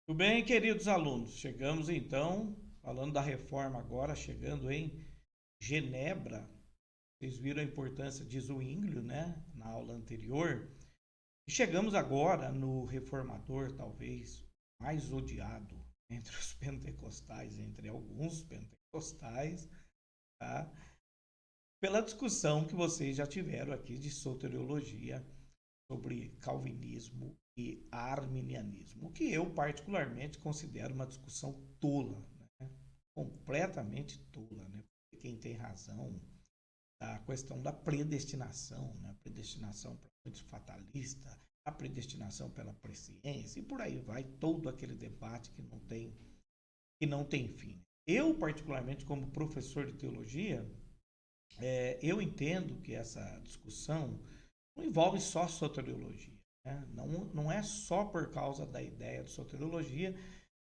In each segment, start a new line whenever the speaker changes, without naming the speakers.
Tudo bem, queridos alunos? Chegamos então, falando da reforma agora, chegando em Genebra. Vocês viram a importância de Zwinglio, né, na aula anterior. E chegamos agora no reformador, talvez mais odiado entre os pentecostais, entre alguns pentecostais, tá? Pela discussão que vocês já tiveram aqui de soteriologia sobre calvinismo e arminianismo, o que eu particularmente considero uma discussão tola, né? Completamente tola, né? Porque quem tem razão a questão da predestinação, né? A predestinação para muitos fatalista, a predestinação pela presciência e por aí vai todo aquele debate que não tem fim. Eu particularmente como professor de teologia, eu entendo que essa discussão não envolve só soteriologia. Né? Não é só por causa da ideia de soteriologia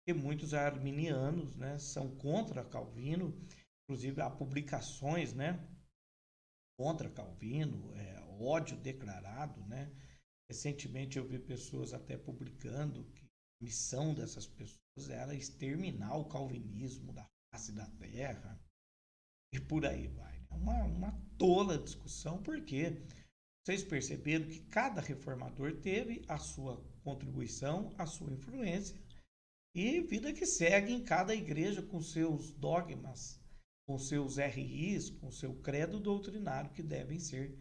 que muitos arminianos, né, são contra Calvino. Inclusive há publicações, né, contra Calvino, ódio declarado. Né? Recentemente eu vi pessoas até publicando que a missão dessas pessoas era exterminar o calvinismo da face da terra e por aí vai. É uma tola discussão, porque vocês perceberam que cada reformador teve a sua contribuição, a sua influência e vida que segue em cada igreja com seus dogmas, com seus RIs, com seu credo doutrinário que devem ser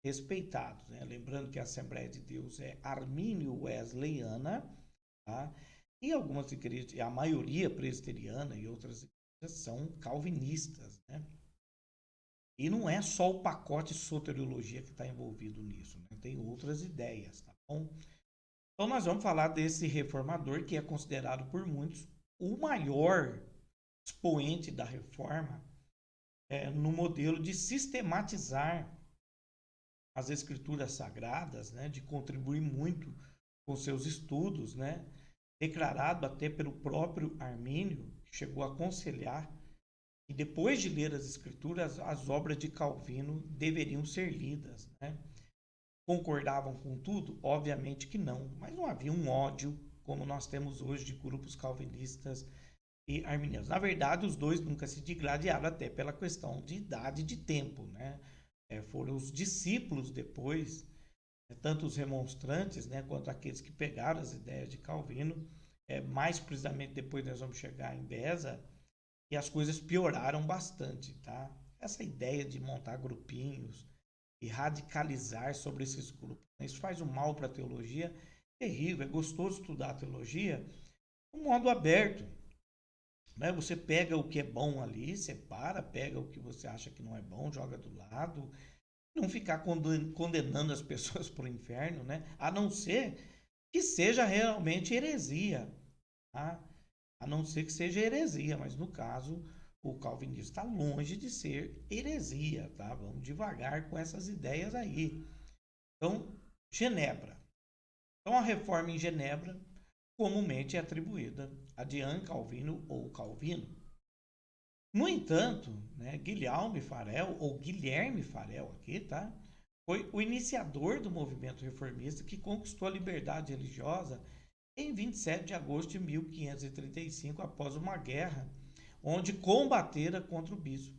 respeitados. Né? Lembrando que a Assembleia de Deus é armínio-wesleyana, tá? E algumas igrejas, a maioria presbiteriana e outras igrejas são calvinistas. Né? E não é só o pacote soteriologia que está envolvido nisso, né? Tem outras ideias, tá bom? Então nós vamos falar desse reformador que é considerado por muitos o maior expoente da reforma, no modelo de sistematizar as escrituras sagradas, né? De contribuir muito com seus estudos, né? Declarado até pelo próprio Armínio, que chegou a aconselhar e depois de ler as escrituras, as obras de Calvino deveriam ser lidas. Né? Concordavam com tudo? Obviamente que não, mas não havia um ódio como nós temos hoje de grupos calvinistas e arminianos. Na verdade, os dois nunca se digladiaram, até pela questão de idade e de tempo. Né? Foram os discípulos depois, tanto os remonstrantes, né, quanto aqueles que pegaram as ideias de Calvino, mais precisamente depois nós vamos chegar em Beza, e as coisas pioraram bastante, tá? Essa ideia de montar grupinhos e radicalizar sobre esses grupos, né? Isso faz um mal para a teologia terrível. É gostoso estudar a teologia de um modo aberto, né? Você pega o que é bom ali, separa, pega o que você acha que não é bom, joga do lado, não ficar condenando as pessoas para o inferno, né? A não ser que seja realmente heresia, tá? A não ser que seja heresia, mas no caso o calvinismo está longe de ser heresia, tá? Vamos devagar com essas ideias aí. Então, Genebra. Então, a reforma em Genebra comumente é atribuída a Jean Calvino ou Calvino. No entanto, né, Guilherme Farel, ou Guilherme Farel aqui, tá? Foi o iniciador do movimento reformista que conquistou a liberdade religiosa em 27 de agosto de 1535, após uma guerra onde combatera contra o bispo.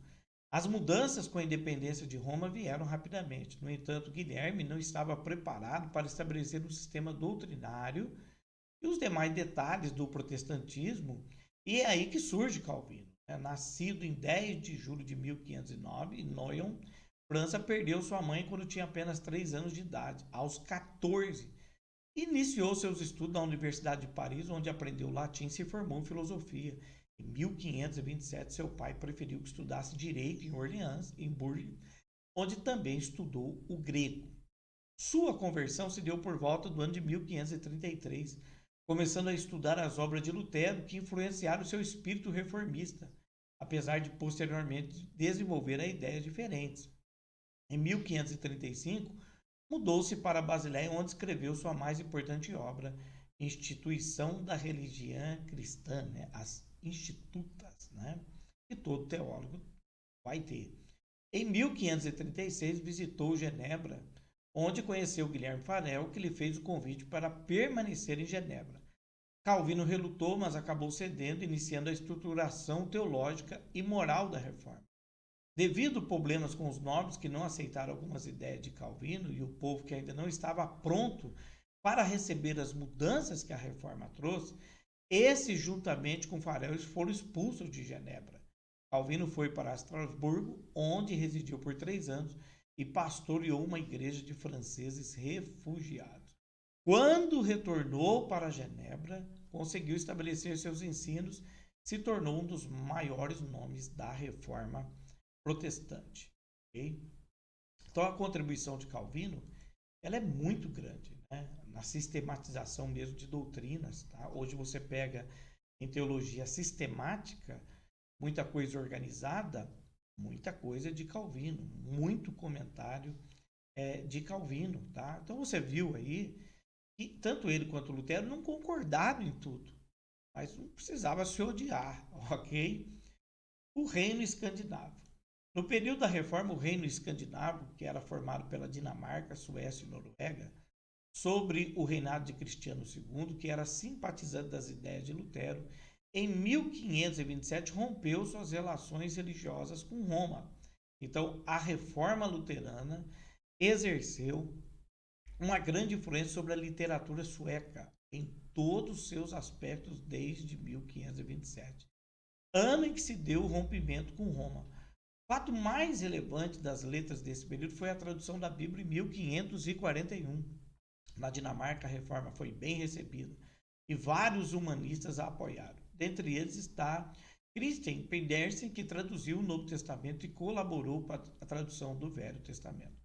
As mudanças com a independência de Roma vieram rapidamente. No entanto, Guilherme não estava preparado para estabelecer um sistema doutrinário e os demais detalhes do protestantismo, e é aí que surge Calvino. Né? Nascido em 10 de julho de 1509, em Noyon, França, perdeu sua mãe quando tinha apenas 3 anos de idade. Aos 14, iniciou seus estudos na Universidade de Paris, onde aprendeu latim e se formou em filosofia. Em 1527, seu pai preferiu que estudasse direito em Orleans, em Bourges, onde também estudou o grego. Sua conversão se deu por volta do ano de 1533, começando a estudar as obras de Lutero, que influenciaram seu espírito reformista, apesar de posteriormente desenvolver ideias diferentes. Em 1535, mudou-se para Basileia, onde escreveu sua mais importante obra, Instituição da Religião Cristã, né? As Institutas, né? Que todo teólogo vai ter. Em 1536, visitou Genebra, onde conheceu Guilherme Farel, que lhe fez o convite para permanecer em Genebra. Calvino relutou, mas acabou cedendo, iniciando a estruturação teológica e moral da reforma. Devido a problemas com os nobres que não aceitaram algumas ideias de Calvino e o povo que ainda não estava pronto para receber as mudanças que a reforma trouxe, esses, juntamente com Farel, foram expulsos de Genebra. Calvino foi para Estrasburgo, onde residiu por 3 anos e pastoreou uma igreja de franceses refugiados. Quando retornou para Genebra, conseguiu estabelecer seus ensinos, se tornou um dos maiores nomes da reforma protestante. Okay? Então a contribuição de Calvino ela é muito grande, né? Na sistematização mesmo de doutrinas. Tá? Hoje você pega em teologia sistemática, muita coisa organizada, muita coisa de Calvino, muito comentário de Calvino. Tá? Então você viu aí que tanto ele quanto Lutero não concordaram em tudo, mas não precisava se odiar, ok? O reino escandinavo. No período da reforma, o reino escandinavo, que era formado pela Dinamarca, Suécia e Noruega, sobre o reinado de Cristiano II, que era simpatizante das ideias de Lutero, em 1527 rompeu suas relações religiosas com Roma. Então, a reforma luterana exerceu uma grande influência sobre a literatura sueca em todos os seus aspectos desde 1527, ano em que se deu o rompimento com Roma. O fato mais relevante das letras desse período foi a tradução da Bíblia em 1541. Na Dinamarca, a reforma foi bem recebida e vários humanistas a apoiaram. Dentre eles está Christian Pedersen, que traduziu o Novo Testamento e colaborou para a tradução do Velho Testamento.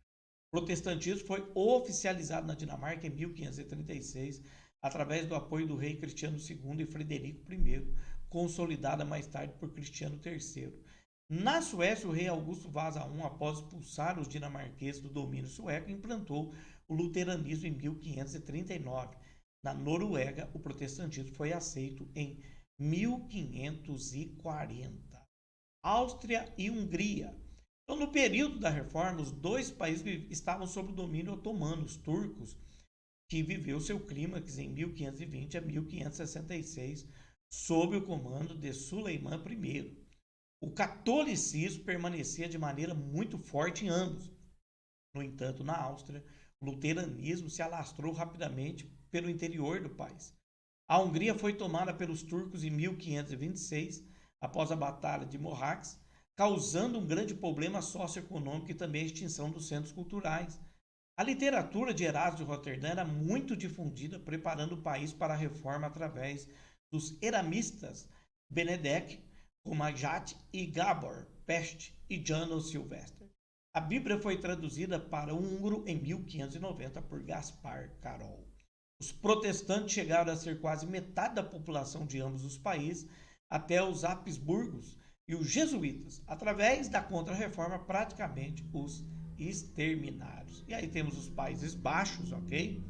O protestantismo foi oficializado na Dinamarca em 1536, através do apoio do rei Cristiano II e Frederico I, consolidada mais tarde por Cristiano III. Na Suécia, o rei Augusto Vasa I, após expulsar os dinamarqueses do domínio sueco, implantou o luteranismo em 1539. Na Noruega, o protestantismo foi aceito em 1540. Áustria e Hungria. Então, no período da reforma, os dois países estavam sob o domínio otomano, os turcos, que viveu seu clímax em 1520 a 1566, sob o comando de Suleiman I. O catolicismo permanecia de maneira muito forte em ambos. No entanto, na Áustria, o luteranismo se alastrou rapidamente pelo interior do país. A Hungria foi tomada pelos turcos em 1526, após a Batalha de Mohacs, causando um grande problema socioeconômico e também a extinção dos centros culturais. A literatura de Erasmo de Roterdã era muito difundida, preparando o país para a reforma através dos eramistas Benedek, Komajat e Gábor Pest e János Silvestre. A Bíblia foi traduzida para o húngaro em 1590 por Gaspar Karol. Os protestantes chegaram a ser quase metade da população de ambos os países, até os Habsburgos e os jesuítas, através da Contra-Reforma, praticamente os exterminaram. E aí temos os Países Baixos, ok?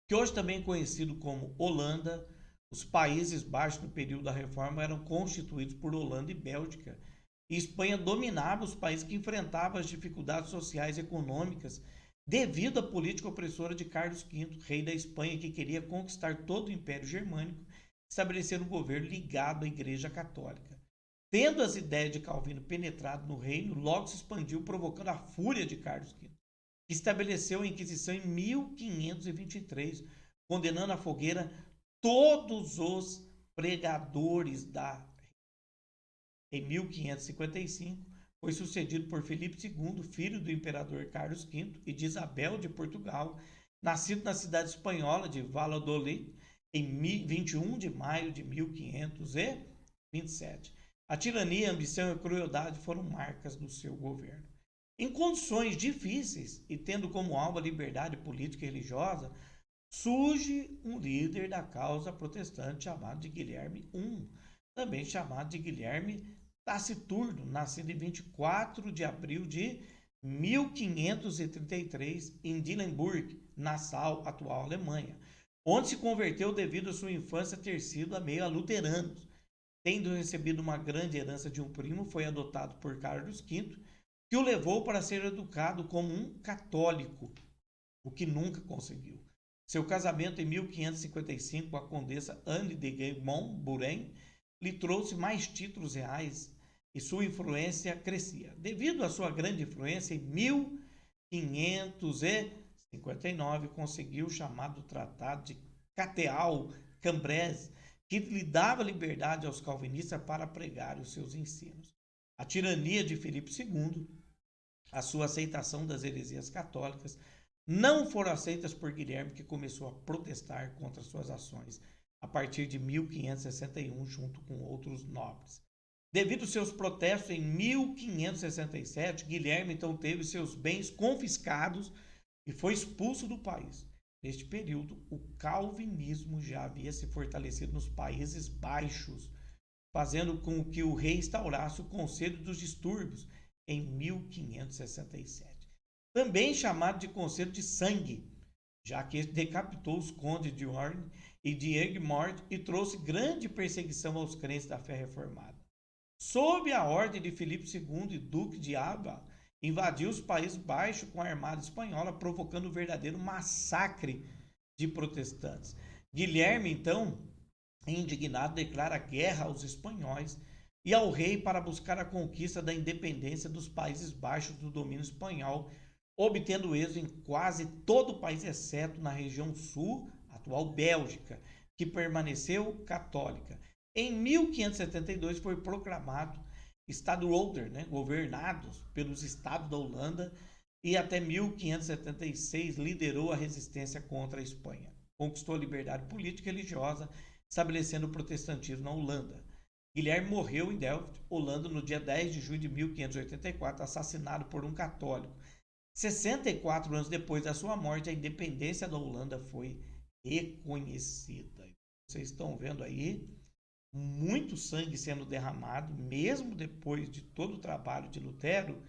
Que hoje também é conhecido como Holanda. Os Países Baixos no período da Reforma eram constituídos por Holanda e Bélgica. E Espanha dominava os países que enfrentavam as dificuldades sociais e econômicas devido à política opressora de Carlos V, rei da Espanha, que queria conquistar todo o Império Germânico e estabelecer um governo ligado à Igreja Católica. Tendo as ideias de Calvino penetrado no reino, logo se expandiu, provocando a fúria de Carlos V, que estabeleceu a Inquisição em 1523, condenando à fogueira todos os pregadores da. Em 1555, foi sucedido por Filipe II, filho do imperador Carlos V e de Isabel de Portugal, nascido na cidade espanhola de Valladolid, em 21 de maio de 1527. A tirania, a ambição e a crueldade foram marcas do seu governo. Em condições difíceis e tendo como alvo a liberdade política e religiosa, surge um líder da causa protestante chamado de Guilherme I, também chamado de Guilherme Taciturno, nascido em 24 de abril de 1533 em Dillenburg, Nassau, atual Alemanha, onde se converteu devido à sua infância ter sido a meio a luteranos. Tendo recebido uma grande herança de um primo, foi adotado por Carlos V, que o levou para ser educado como um católico, o que nunca conseguiu. Seu casamento em 1555 com a condessa Anne de Montburen lhe trouxe mais títulos reais e sua influência crescia. Devido à sua grande influência, em 1559 conseguiu o chamado Tratado de Cateau-Cambrésis, que lhe dava liberdade aos calvinistas para pregar os seus ensinos. A tirania de Filipe II, a sua aceitação das heresias católicas, não foram aceitas por Guilherme, que começou a protestar contra suas ações a partir de 1561, junto com outros nobres. Devido aos seus protestos, em 1567, Guilherme então teve seus bens confiscados e foi expulso do país. Neste período, o calvinismo já havia se fortalecido nos Países Baixos, fazendo com que o rei instaurasse o Conselho dos Distúrbios em 1567. Também chamado de Conselho de Sangue, já que este decapitou os condes de Orne e de Egmont e trouxe grande perseguição aos crentes da fé reformada. Sob a ordem de Filipe II, Duque de Alba, invadiu os Países Baixos com a armada espanhola, provocando um verdadeiro massacre de protestantes. Guilherme, então, indignado, declara guerra aos espanhóis e ao rei para buscar a conquista da independência dos Países Baixos do domínio espanhol, obtendo êxito em quase todo o país, exceto na região sul, atual Bélgica, que permaneceu católica. Em 1572 foi proclamado Estado Oder, governado pelos estados da Holanda, e até 1576 liderou a resistência contra a Espanha. Conquistou a liberdade política e religiosa, estabelecendo o protestantismo na Holanda. Guilherme morreu em Delft, Holanda, no dia 10 de junho de 1584, assassinado por um católico. 64 anos depois da sua morte, a independência da Holanda foi reconhecida. Vocês estão vendo aí muito sangue sendo derramado, mesmo depois de todo o trabalho de Lutero,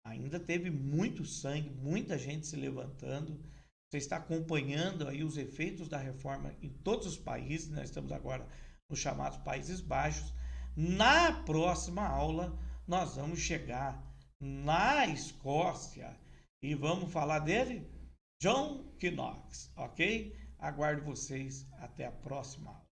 ainda teve muito sangue, muita gente se levantando. Você está acompanhando aí os efeitos da reforma em todos os países. Nós estamos agora nos chamados Países Baixos. Na próxima aula, nós vamos chegar na Escócia e vamos falar dele, John Knox, ok? Aguardo vocês até a próxima aula.